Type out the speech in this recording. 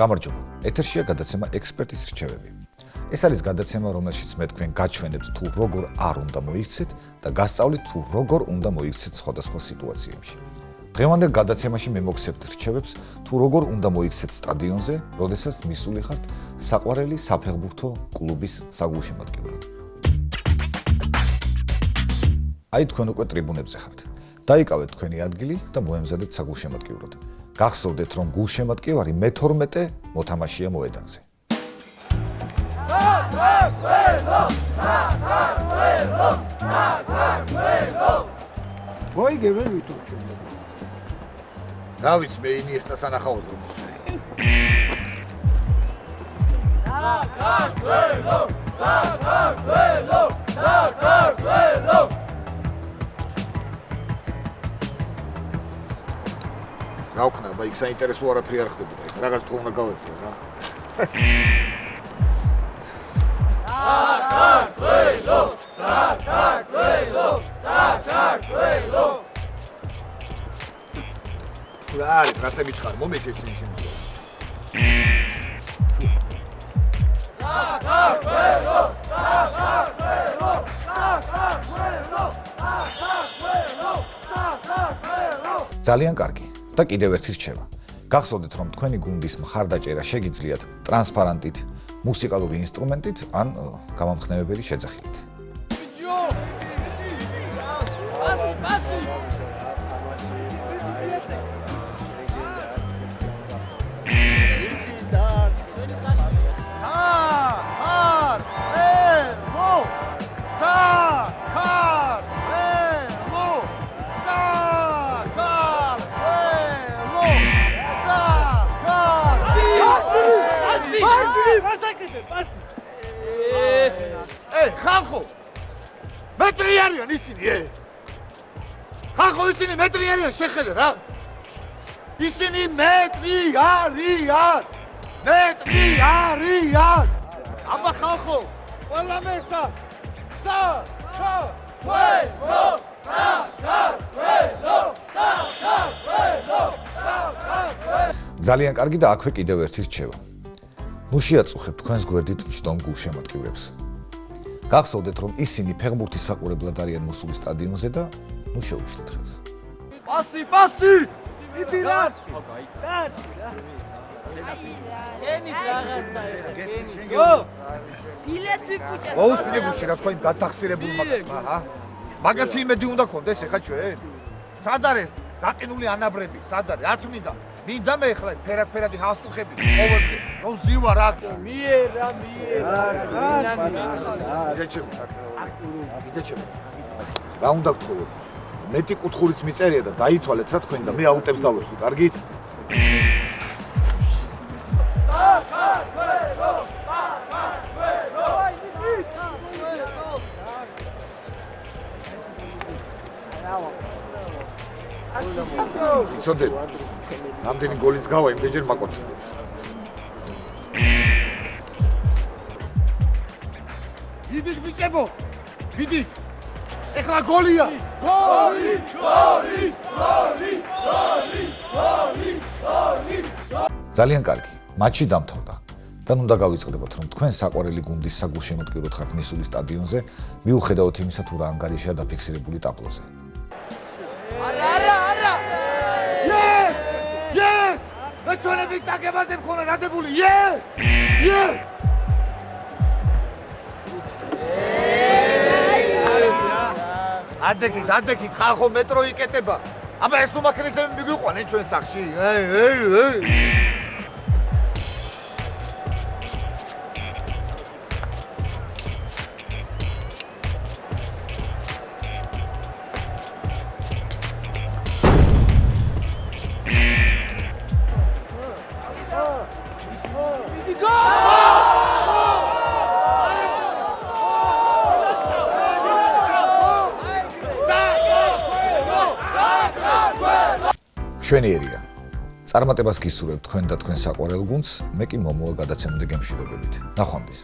გამარჯობა. ეთერშია გადაცემა ექსპერტის რჩევები. ეს არის გადაცემა, რომელშიც მე თქვენ გაჩვენებთ თუ როგორ არ უნდა მოიქცეთ და გასწავლით თუ როგორ უნდა მოიქცეთ სხვადასხვა სიტუაციებში. დღევანდელ გადაცემაში მე მოგცემთ რჩევებს თუ როგორ უნდა მოიქცეთ სტადიონზე, როდესაც მისული ხართ საყვარელი საფეხბურთო კლუბის საგულშემატკივრად. აი თქვენ უკვე ტრიბუნებზე ხართ. დაიკავეთ თქვენი ადგილი და მოემზადეთ საგულშემატკივრად. გახსოვდეთ, რომ გულშემატკივარი მე-12 მოთამაშეა მოედანზე. მოიგებენ ვითუჩო. რა ვიცი, მე ინიესტას ანახავთ რომ მოსვე. საქართველო! რა ვქნა, იქ საინტერესო არაფერი არ ხდებოდა, რაღაც თუ უნდა გავეთქო რა. საქართველო! რა არის, რასე მითხარ, მომეჩე ისინი შემიძლია. ძალიან კარგი. და კიდევ ერთი რჩევა. გახსოვდეთ, რომ თქვენი გუნდის მხარდაჭერა შეგიძლიათ ტრანსპარანტით, მუსიკალური ინსტრუმენტით ან გამამხნევებელი შეძახილით. ხალხო! მეტრი არიან ისინი, ხალხო ისინი მეტრი არიან, შეხედე რა! ისინი მეტრი არიან! მეტრი არიან! აბა ხალხო, ყველამ ერთად! საქართველო! საქართველო! ძალიან კარგი და აქვე კიდევ ერთი რჩევა. ნუ შეაწუხებთ თქვენს გვერდით მჯდომ გულშემატკივრებს. გახსოვდეთ, რომ ისინი ფეხბურთის საყურებლად არიან მოსული სტადიონზე და ნუ შეუჩნდეთ ხელს. პასი! იდი რა! ენის რაღაცა ბილეთს ვიფუჭეთ. მოუსმინე გუში რა თქვა იმ გადახსირებულმა კაცმა, ჰა? მაგათი იმედი უნდა გქონდეს ეხა ჩვენ? სად არის გაყინული ანაბრები? სად არის? რა თმინდა? მინდა მე ეხლა ფერად-ფერადი ჰალსტუხები ყოველდღე. რომ ზივა რა? მიერა. იდეჩები. რა უნდა გთხოვო? მეტი კუთხურიც მიწერია და დაითვალეთ რა თქვენ და მე აუტებს დავეხი, კარგით? იცოდეთ, რამდენი გოლიც გავა იმდენჯერ მაკოცი. ვიდით ბიჭებო, ვიდით. ეხლა გოლია. გოლი! ძალიან კარგი. მატჩი დამთავრდა. და უნდა გავიწყდებოთ, რომ თქვენ საყვარელი გუნდის საგულშემატკივრად ხართ მისული სტადიონზე, მიუხედავად იმისა, თუ რა ანგარიშია დაფიქსირებული ტაბლოზე. არა! Yes! მე ჩვენების დაგებაზე მქონდა დადებული. Yes! ადექით, ხალხო მეტრო იკეტება. აბა ეს უმაქრესები მიგვიყვანენ ჩვენ სახში. ჩვენიერია. წარმატებას გისურვებთ თქვენ და თქვენ საყვარელ გუნდს, მე კი მომავალ გადაცემამდე გემშვიდობებით. ნახვამდის.